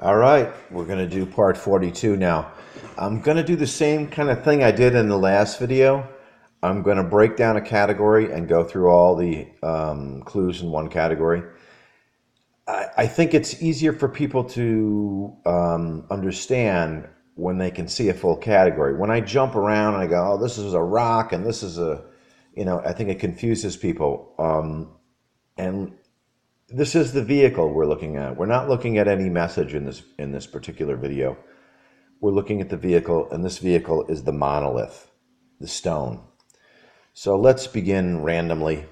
All right, we're going to do part 42 now. I'm going to do the same kind of thing I did in the last video. I'm going to break down a category and go through all the clues in one category. I think it's easier for people to understand when they can see a full category. When I jump around and I go, oh, this is a rock and this is a, I think it confuses people. And this is the vehicle we're looking at. We're not looking at any message in this particular video. We're looking at the vehicle, and this vehicle is the monolith, the stone. So let's begin randomly,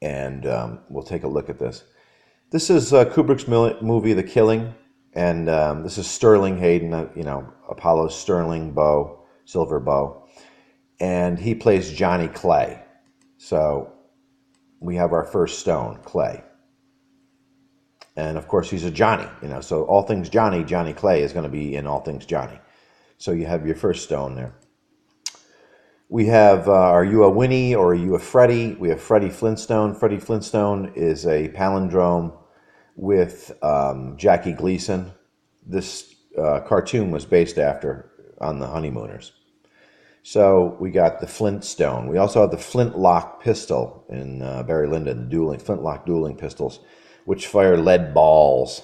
and we'll take a look at this. This is Kubrick's movie, The Killing, and this is Sterling Hayden, Apollo's Sterling bow, silver bow, and he plays Johnny Clay. So we have our first stone, Clay. And of course, he's a Johnny, so all things Johnny, Johnny Clay is going to be in all things Johnny. So you have your first stone there. We have, are you a Winnie or are you a Freddie? We have Freddie Flintstone. Freddie Flintstone is a palindrome with Jackie Gleason. This cartoon was based on the Honeymooners. So we got the Flintstone. We also have the flintlock pistol in Barry Lyndon, the flintlock dueling pistols, which fire lead balls.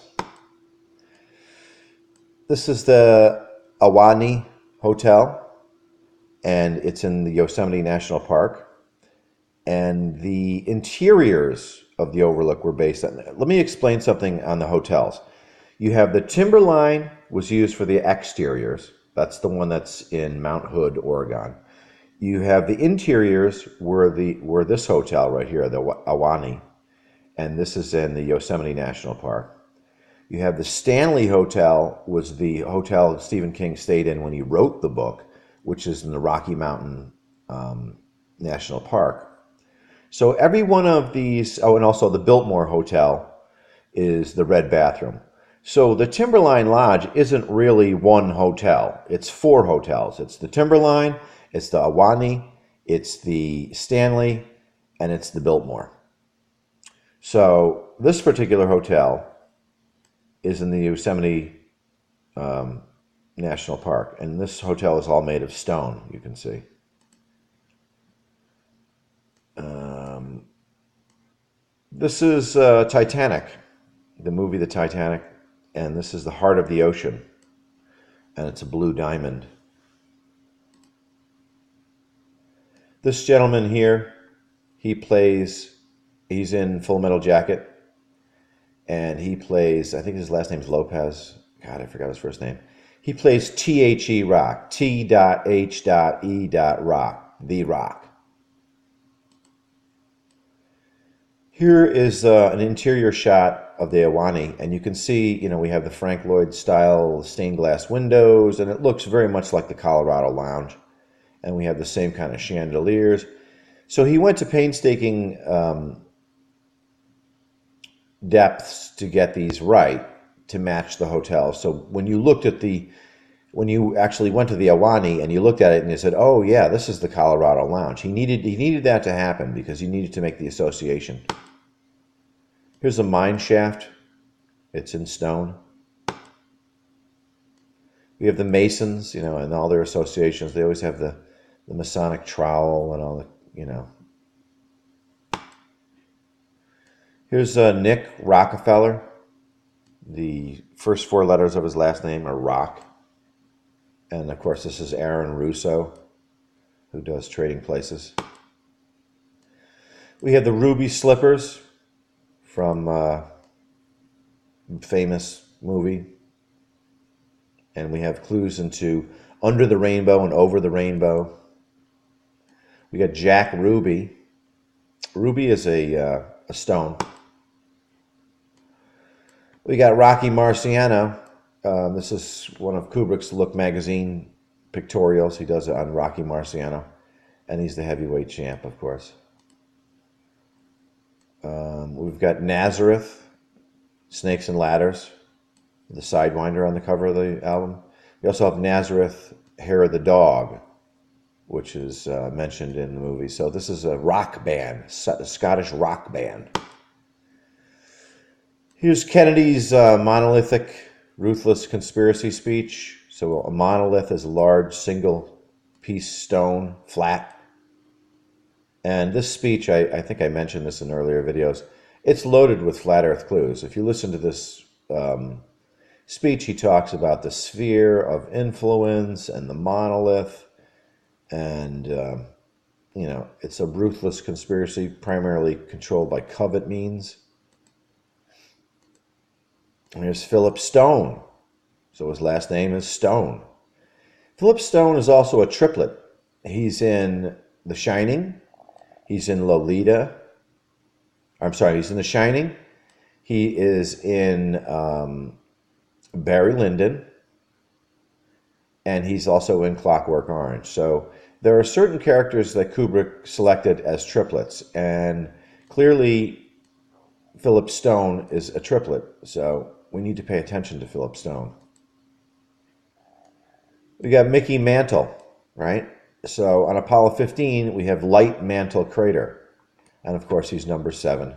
This is the Ahwahnee Hotel, and it's in the Yosemite National Park. And the interiors of the Overlook were based on that. Let me explain something on the hotels. You have the Timberline was used for the exteriors. That's the one that's in Mount Hood, Oregon. You have the interiors were this hotel right here, the Ahwahnee. And this is in the Yosemite National Park. You have the Stanley Hotel, was the hotel Stephen King stayed in when he wrote the book, which is in the Rocky Mountain National Park. So every one of these, and also the Biltmore Hotel is the Red Bathroom. So the Timberline Lodge isn't really one hotel. It's four hotels. It's the Timberline, it's the Ahwahnee, it's the Stanley, and it's the Biltmore. So this particular hotel is in the Yosemite National Park, and this hotel is all made of stone, you can see. This is Titanic, the movie The Titanic, and this is the heart of the ocean, and it's a blue diamond. This gentleman here, he's in Full Metal Jacket, and he plays, I think his last name's Lopez. God, I forgot his first name. He plays T-H-E Rock, T.H.E. Rock, The Rock. Here is an interior shot of the Ahwahnee, and you can see, we have the Frank Lloyd style stained glass windows, and it looks very much like the Colorado Lounge. And we have the same kind of chandeliers. So he went to painstaking depths to get these right to match the hotel. So when you actually went to the Ahwahnee and you looked at it and you said, oh yeah, this is the Colorado Lounge. He needed that to happen because he needed to make the association. Here's a mine shaft. It's in stone. We have the Masons, and all their associations. They always have the Masonic trowel and all the, Here's Nick Rockefeller. The first four letters of his last name are Rock. And of course, this is Aaron Russo, who does Trading Places. We have the ruby slippers from famous movie. And we have clues into Under the Rainbow and Over the Rainbow. We got Jack Ruby. Ruby is a stone. We got Rocky Marciano. This is one of Kubrick's Look magazine pictorials. He does it on Rocky Marciano. And he's the heavyweight champ, of course. We've got Nazareth, Snakes and Ladders, the Sidewinder on the cover of the album. We also have Nazareth, Hair of the Dog, which is mentioned in the movie. So this is a rock band, a Scottish rock band. Here's Kennedy's monolithic ruthless conspiracy speech. So a monolith is a large single-piece stone, flat. And this speech, I think I mentioned this in earlier videos, it's loaded with flat earth clues. If you listen to this speech, he talks about the sphere of influence and the monolith. And, you know, it's a ruthless conspiracy primarily controlled by covert means. And here's Philip Stone. So his last name is Stone. Philip Stone is also a triplet. He's in The Shining. He's in Lolita. I'm sorry, he's in The Shining. He is in Barry Lyndon. And he's also in Clockwork Orange. So there are certain characters that Kubrick selected as triplets. And clearly, Philip Stone is a triplet. So we need to pay attention to Philip Stone. We got Mickey Mantle, right? So on Apollo 15, we have Light Mantle Crater. And of course, he's number 7.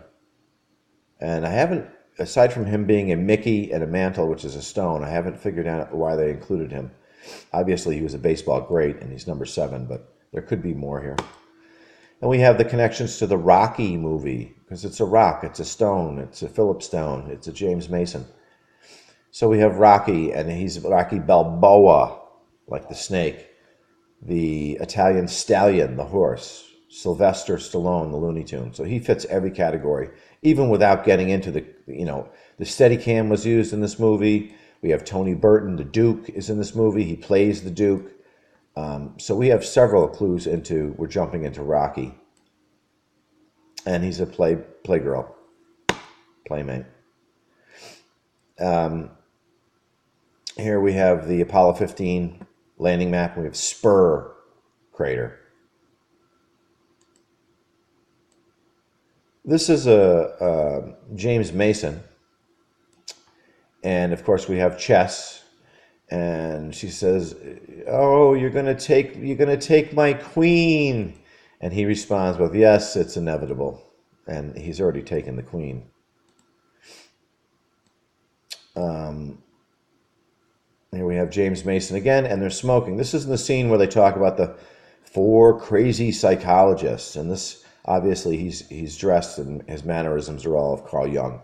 And I haven't, aside from him being a Mickey and a mantle, which is a stone, I haven't figured out why they included him. Obviously, he was a baseball great, and he's number 7, but there could be more here. And we have the connections to the Rocky movie, because it's a rock, it's a stone, it's a Philip Stone, it's a James Mason. So we have Rocky, and he's Rocky Balboa, like the snake. The Italian stallion, the horse. Sylvester Stallone, the Looney Tune. So he fits every category, even without getting into the, you know, the Steadicam was used in this movie. We have Tony Burton, the Duke, is in this movie. He plays the Duke. So we have several clues into, we're jumping into Rocky. And he's a playgirl, playmate. Here we have the Apollo 15 landing map. We have Spur Crater. This is a James Mason. And of course we have chess. And she says, "Oh, you're gonna take my queen." And he responds with, "Yes, it's inevitable." And he's already taken the queen. Here we have James Mason again, and they're smoking. This is in the scene where they talk about the 4 crazy psychologists. And this, obviously, he's dressed and his mannerisms are all of Carl Jung.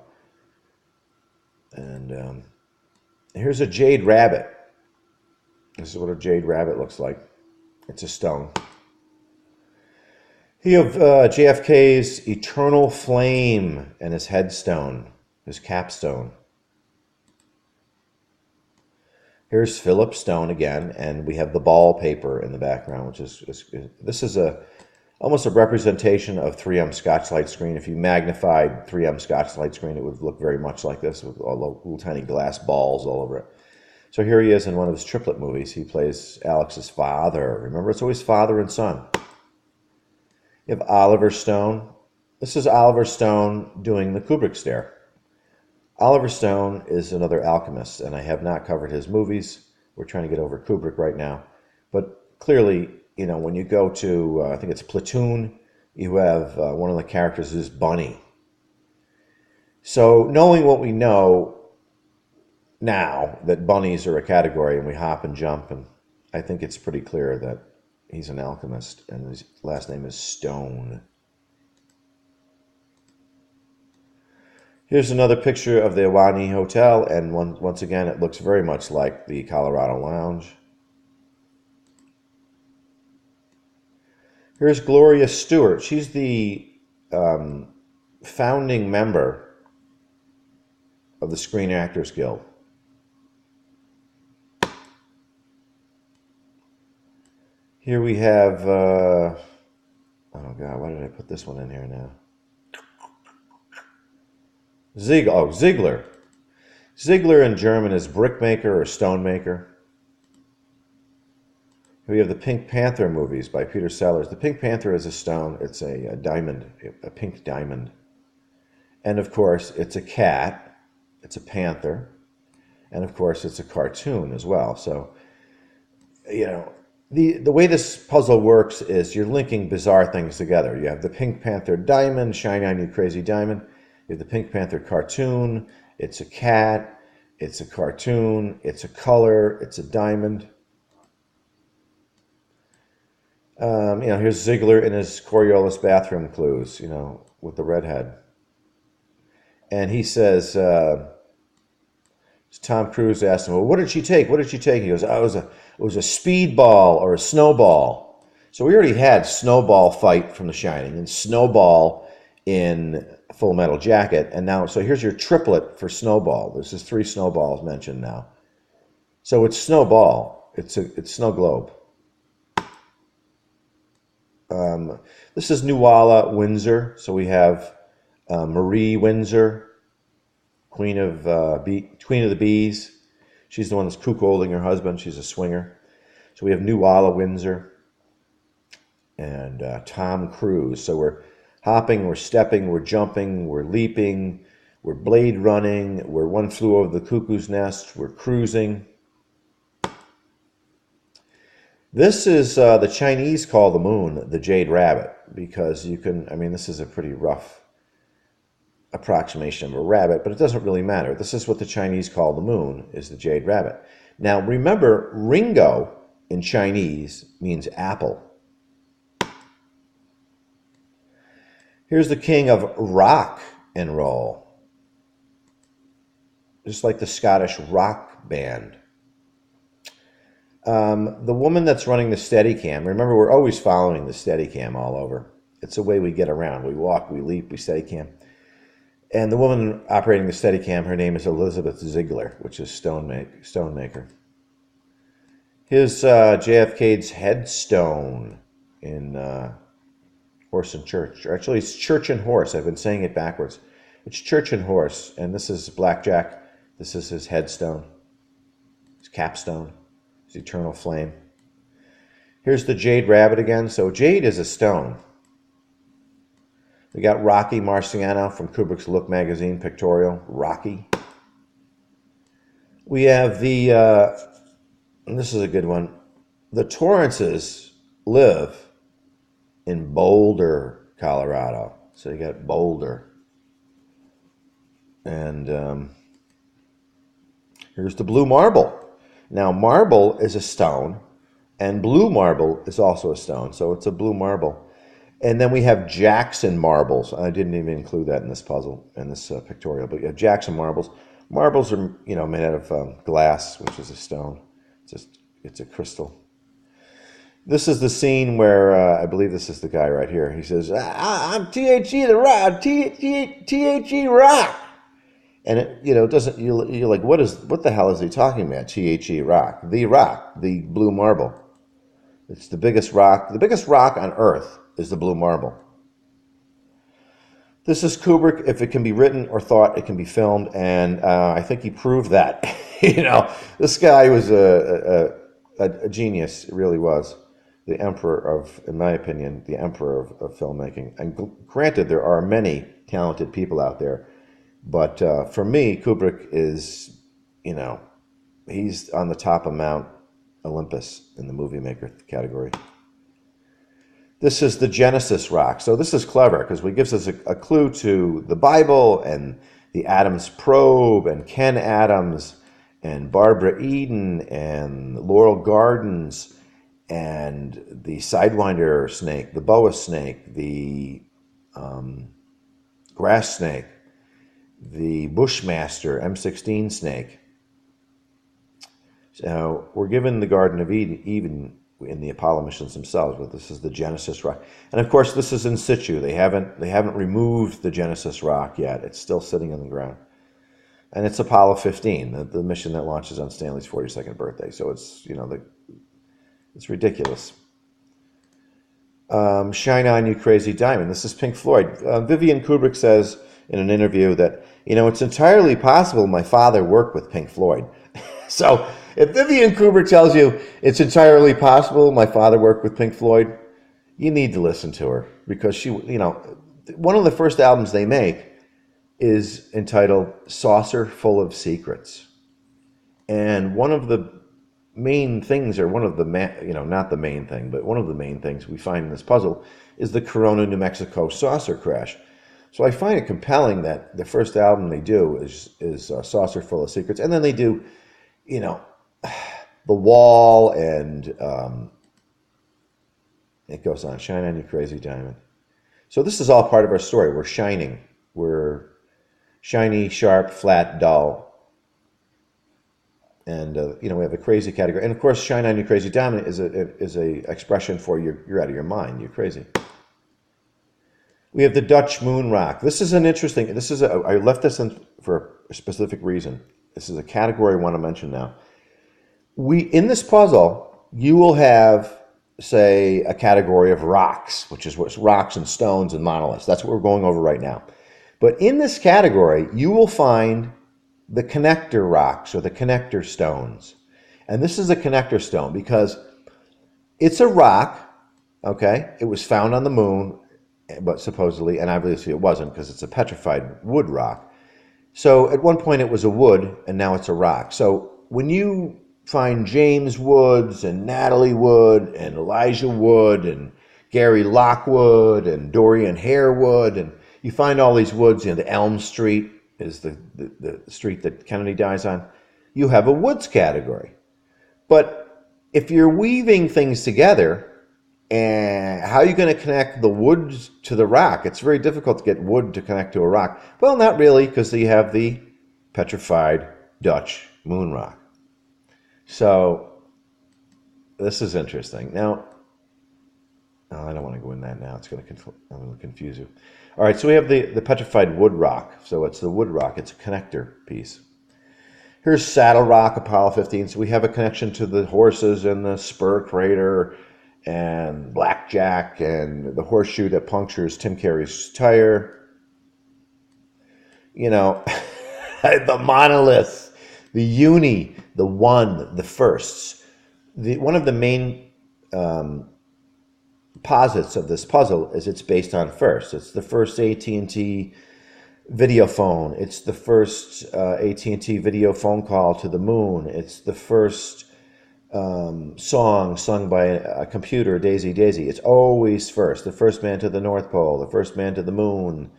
And here's a jade rabbit. This is what a jade rabbit looks like. It's a stone. Here you have JFK's eternal flame and his headstone, his capstone. Here's Philip Stone again, and we have the ball paper in the background, which this is almost a representation of 3M Scotch-Light screen. If you magnified 3M Scotch-Light screen, it would look very much like this with all the little tiny glass balls all over it. So here he is in one of his triplet movies. He plays Alex's father. Remember, it's always father and son. You have Oliver Stone. This is Oliver Stone doing the Kubrick stare. Oliver Stone is another alchemist, and I have not covered his movies. We're trying to get over Kubrick right now. But clearly, you know, when you go to, I think it's Platoon, you have one of the characters is Bunny. So knowing what we know now, that bunnies are a category, and we hop and jump, and I think it's pretty clear that he's an alchemist, and his last name is Stone. Here's another picture of the Awani Hotel, and once again, it looks very much like the Colorado Lounge. Here's Gloria Stewart. She's the founding member of the Screen Actors Guild. Here we have, oh God, why did I put this one in here now? Ziegler. Ziegler in German is brickmaker or stonemaker. We have the Pink Panther movies by Peter Sellers. The Pink Panther is a stone. It's a diamond, a pink diamond. And of course, it's a cat. It's a panther. And of course, it's a cartoon as well. So, you know, the way this puzzle works is you're linking bizarre things together. You have the Pink Panther diamond, shine on you crazy diamond. You have the Pink Panther cartoon. It's a cat. It's a cartoon. It's a color. It's a diamond. Here's Ziegler in his Coriolis bathroom clues, with the redhead. And he says, Tom Cruise asked him, well, what did she take? What did she take? He goes, oh, it was a speedball or a snowball. So we already had Snowball fight from The Shining and Snowball in Full Metal Jacket. And now, so here's your triplet for Snowball. This is 3 snowballs mentioned now. So it's Snowball. It's Snow Globe. This is Nuala Windsor. So we have Marie Windsor, Queen of the Bees. She's the one that's cuckolding her husband. She's a swinger. So we have Nuala Windsor and Tom Cruise. So we're hopping, we're stepping, we're jumping, we're leaping, we're blade running, we're One Flew Over the Cuckoo's Nest, we're cruising. This is the Chinese call the moon the Jade Rabbit, because this is a pretty rough approximation of a rabbit, but it doesn't really matter. This is what the Chinese call the moon, is the Jade Rabbit. Now remember, Ringo in Chinese means apple. Here's the king of rock and roll, just like the Scottish rock band. The woman that's running the Steadicam, remember, we're always following the Steadicam all over. It's a way we get around. We walk, we leap, we Steadicam. And the woman operating the Steadicam, her name is Elizabeth Ziegler, which is stonemaker. Here's JFK's headstone in Horse and Church. Or actually, it's Church and Horse. I've been saying it backwards. It's Church and Horse. And this is Blackjack. This is his headstone. His capstone. His eternal flame. Here's the Jade Rabbit again. So jade is a stone. We got Rocky Marciano from Kubrick's Look magazine pictorial. Rocky. We have and this is a good one, the Torrances live in Boulder, Colorado. So you got Boulder. And here's the blue marble. Now, marble is a stone, and blue marble is also a stone. So it's a blue marble. And then we have Jackson marbles. I didn't even include that in this puzzle, in this pictorial, but you have Jackson marbles. Marbles are, made out of glass, which is a stone. It's a crystal. This is the scene where, I believe this is the guy right here. He says, I'm T.H.E. the Rock, T.H.E. Rock. And it doesn't, you're like, what the hell is he talking about? T.H.E. Rock, the blue marble. It's the biggest rock. The biggest rock on Earth is the blue marble. This is Kubrick. If it can be written or thought, it can be filmed. And I think he proved that. This guy was a genius. It really was. The emperor in my opinion, the emperor of filmmaking. And granted, there are many talented people out there. But for me, Kubrick is, he's on the top of Mount Olympus in the movie maker category. This is the Genesis rock. So this is clever because it gives us a clue to the Bible and the Adams probe and Ken Adams and Barbara Eden and Laurel Gardens and the Sidewinder snake, the boa snake, the grass snake, the Bushmaster M16 snake. So we're given the Garden of Eden, even in the Apollo missions themselves, but this is the Genesis rock. And of course, this is in situ. They haven't removed the Genesis rock yet. It's still sitting on the ground. And it's Apollo 15, the mission that launches on Stanley's 42nd birthday. So it's, it's ridiculous. Shine On You Crazy Diamond. This is Pink Floyd. Vivian Kubrick says in an interview that, it's entirely possible my father worked with Pink Floyd. So if Vivian Kubrick tells you it's entirely possible my father worked with Pink Floyd, you need to listen to her, because she, one of the first albums they make is entitled Saucer Full of Secrets. And one of the main things, or one of the, not the main thing, but one of the main things we find in this puzzle is the Corona, New Mexico saucer crash. So I find it compelling that the first album they do is Saucer Full of Secrets, and then they do, you know, The Wall, and it goes on, Shine On You Crazy Diamond. So this is all part of our story. We're shining. We're shiny, sharp, flat, dull. And we have a crazy category, and of course, "Shine On You Crazy Diamond" is a expression for you're out of your mind, you're crazy. We have the Dutch moon rock. This is an interesting. I left this in for a specific reason. This is a category I want to mention now. In this puzzle, you will have, say, a category of rocks, which is what's rocks and stones and monoliths. That's what we're going over right now. But in this category, you will find the connector rocks or the connector stones. And this is a connector stone because it's a rock, okay? It was found on the moon, but supposedly, and obviously it wasn't because it's a petrified wood rock. So at one point it was a wood, and now it's a rock. So when you find James Woods and Natalie Wood and Elijah Wood and Gary Lockwood and Dorian Harewood, and you find all these woods, the Elm Street is the street that Kennedy dies on, you have a woods category. But if you're weaving things together, and how are you going to connect the wood to the rock? It's very difficult to get wood to connect to a rock. Well, not really, because you have the petrified Dutch moon rock. So this is interesting. Now, I don't want to go in that now. It's going to confuse you. All right, so we have the petrified wood rock. So it's the wood rock. It's a connector piece. Here's Saddle Rock, Apollo 15. So we have a connection to the horses and the spur crater and Blackjack and the horseshoe that punctures Tim Carey's tire. The monolith, the uni, the one, the firsts. One of the main posits of this puzzle is it's based on first. It's the first AT&T video phone. It's the first AT&T video phone call to the moon. It's the first song sung by a computer, Daisy Daisy. It's always first. The first man to the North Pole, the first man to the moon,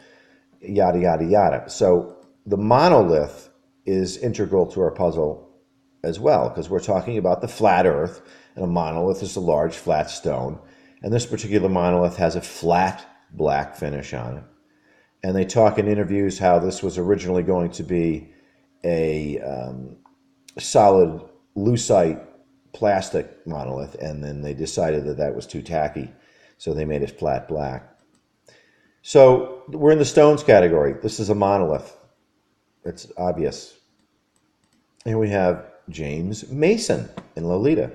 yada, yada, yada. So the monolith is integral to our puzzle as well, because we're talking about the flat earth, and a monolith is a large flat stone. And this particular monolith has a flat black finish on it. And they talk in interviews how this was originally going to be a solid lucite plastic monolith, and then they decided that was too tacky, so they made it flat black. So we're in the stones category. This is a monolith. It's obvious. Here we have James Mason in Lolita.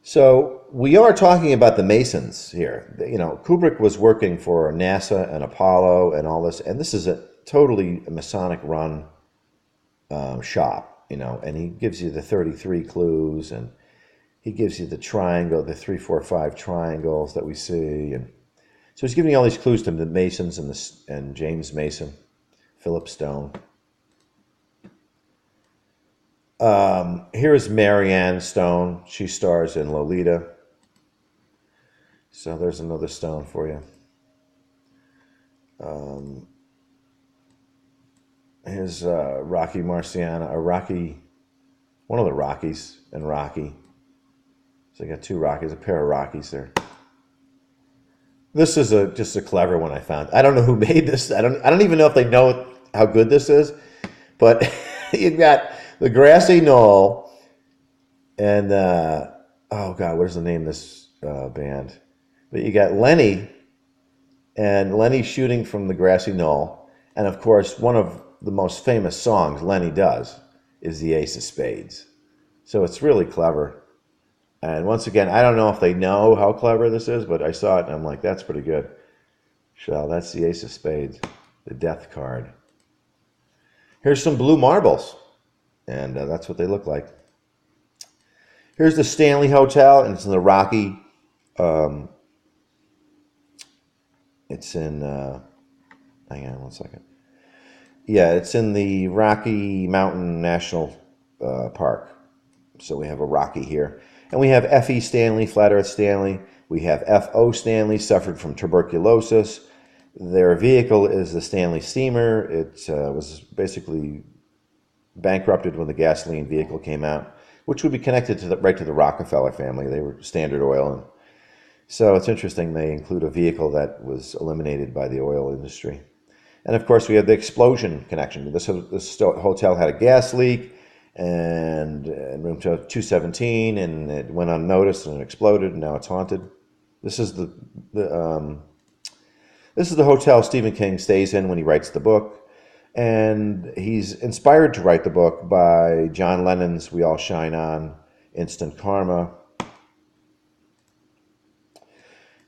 So we are talking about the Masons here. Kubrick was working for NASA and Apollo and all this, and this is a totally Masonic-run shop, and he gives you the 33 clues, and he gives you the triangle, the 3, 4, 5 triangles that we see, and so he's giving you all these clues to the Masons and James Mason, Philip Stone. Here is Marianne Stone. She stars in Lolita. So there's another stone for you. Here's Rocky Marciano, one of the Rockies and Rocky. So I got two Rockies, a pair of Rockies there. This is just a clever one I found. I don't know who made this. I don't even know if they know how good this is, but you've got the grassy knoll, and oh God, what is the name of this band? But you got Lenny, and Lenny shooting from the grassy knoll, and of course one of the most famous songs Lenny does is the Ace of Spades. So it's really clever. And once again, I don't know if they know how clever this is, but I saw it and I'm like, that's pretty good. So that's the Ace of Spades, the death card. Here's some blue marbles, and that's what they look like. Here's the Stanley Hotel, and it's in the Rocky. It's in, hang on one second. Yeah, it's in the Rocky Mountain National Park. So we have a Rocky here. And we have F.E. Stanley, Flat Earth Stanley. We have F.O. Stanley, suffered from tuberculosis. Their vehicle is the Stanley steamer. It was basically bankrupted when the gasoline vehicle came out, which would be connected to right to the Rockefeller family. They were Standard Oil, and so it's interesting they include a vehicle that was eliminated by the oil industry. And of course, we have the explosion connection. This hotel had a gas leak, and in room 217, and it went unnoticed and it exploded, and now it's haunted. This is this is the hotel Stephen King stays in when he writes the book, and he's inspired to write the book by John Lennon's "We All Shine On," "Instant Karma."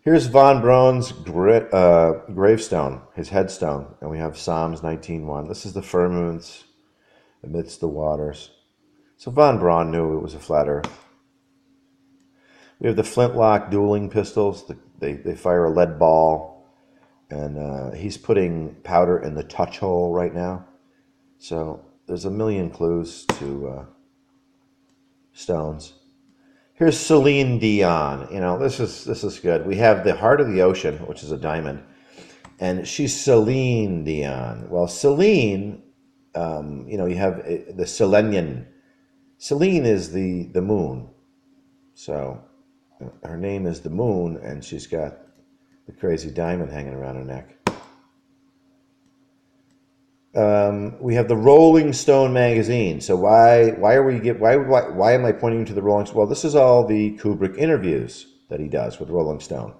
Here's von Braun's gravestone, his headstone, and we have Psalms 19:1. This is the firmaments amidst the waters. So von Braun knew it was a flat earth. We have the flintlock dueling pistols. They fire a lead ball, and he's putting powder in the touch hole right now. So there's a million clues to stones. Here's Celine Dion. You know, this is good. We have the heart of the ocean, which is a diamond, and she's Celine Dion. Well, Celine, you know, you have the Selenian. Selene is the moon, so her name is the moon, and she's got the crazy diamond hanging around her neck. We have the Rolling Stone magazine. So why am I pointing to the Rolling Stone? Well, this is all the Kubrick interviews that he does with Rolling Stone,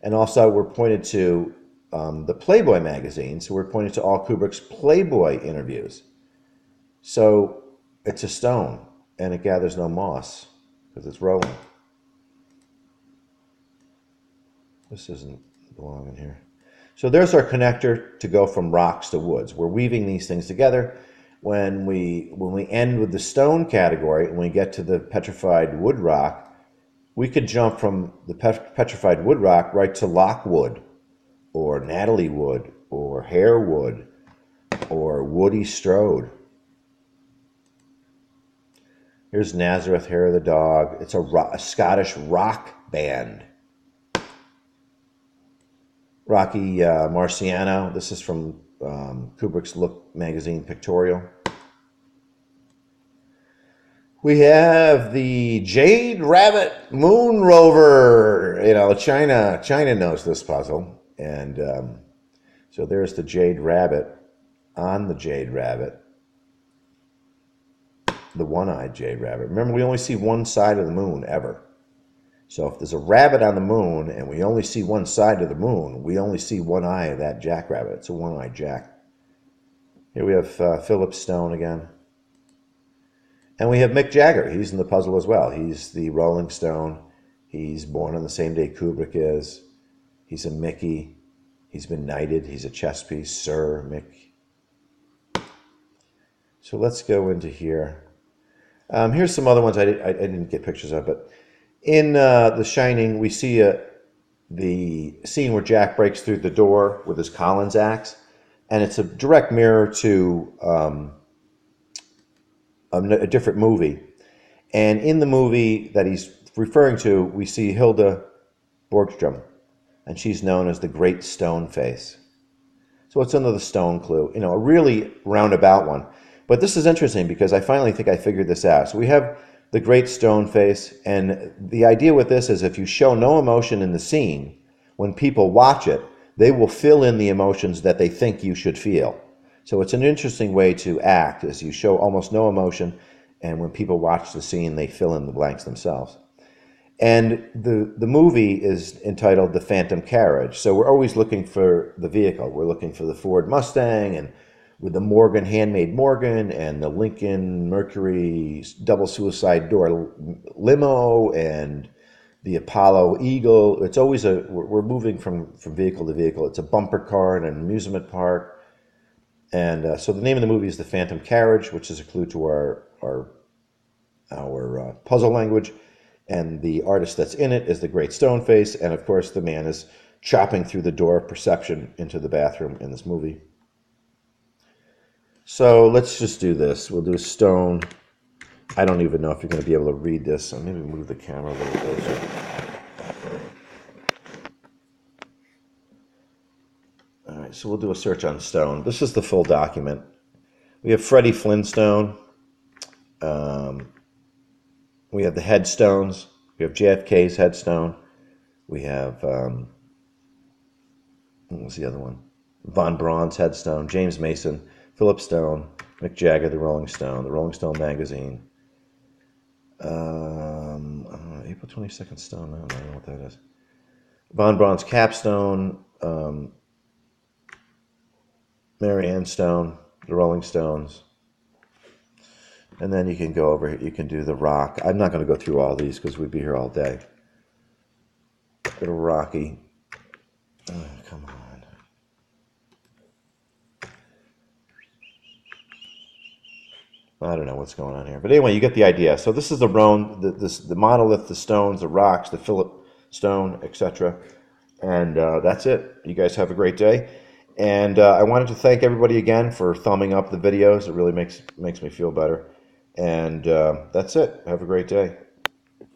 and also we're pointed to the Playboy magazine. So we're pointed to all Kubrick's Playboy interviews. So it's a stone, and it gathers no moss because it's rolling. This doesn't belong in here. So there's our connector to go from rocks to woods. We're weaving these things together. When we end with the stone category and we get to the petrified wood rock, we could jump from the petrified wood rock right to Lockwood or Natalie Wood or Harewood or Woody Strode. Here's Nazareth, Hair of the Dog. It's a Scottish rock band. Rocky Marciano. This is from Kubrick's Look magazine pictorial. We have the Jade Rabbit Moon Rover. You know, China knows this puzzle, and so there's the Jade Rabbit on the Jade Rabbit, the one-eyed Jade Rabbit. Remember, we only see one side of the moon ever. So if there's a rabbit on the moon and we only see one side of the moon, we only see one eye of that jackrabbit. It's a one-eyed jack. Here we have Philip Stone again. And we have Mick Jagger. He's in the puzzle as well. He's the Rolling Stone. He's born on the same day Kubrick is. He's a Mickey. He's been knighted. He's a chess piece, Sir Mick. So let's go into here. Here's some other ones I didn't get pictures of, but in The Shining, we see the scene where Jack breaks through the door with his Collins axe, and it's a direct mirror to a different movie. And in the movie that he's referring to, we see Hilda Borgstrom, and she's known as the Great Stone Face. So it's another stone clue, you know, a really roundabout one. But this is interesting because I finally think I figured this out. So we have the Great Stone Face, and the idea with this is if you show no emotion in the scene, when people watch it, they will fill in the emotions that they think you should feel. So it's an interesting way to act, is you show almost no emotion, and when people watch the scene, they fill in the blanks themselves. And the movie is entitled The Phantom Carriage, so we're always looking for the vehicle. We're looking for the Ford Mustang, and with the Morgan, handmade Morgan, and the Lincoln Mercury double suicide door limo, and the Apollo Eagle. It's always we're moving from vehicle to vehicle. It's a bumper car in an amusement park. And so the name of the movie is The Phantom Carriage, which is a clue to our puzzle language. And the artist that's in it is the Great Stone Face. And of course, the man is chopping through the door of perception into the bathroom in this movie. So let's just do this. We'll do stone. I don't even know if you're going to be able to read this. So maybe move the camera a little closer. All So we'll do a search on stone. This is the full document. We have Freddie Flintstone. We have the headstones. We have JFK's headstone. We have, what was the other one? Von Braun's headstone. James Mason, Philip Stone, Mick Jagger, the Rolling Stone magazine. April 22nd stone. I don't know what that is. Von Braun's capstone. Mary Ann Stone, the Rolling Stones. And then you can go over here. You can do the Rock. I'm not going to go through all these because we'd be here all day. Go to Rocky. Oh, come on. I don't know what's going on here. But anyway, you get the idea. So this is the the Monolith, the stones, the rocks, the Philip Stone, etc. And that's it. You guys have a great day. And I wanted to thank everybody again for thumbing up the videos. It really makes me feel better. And that's it. Have a great day.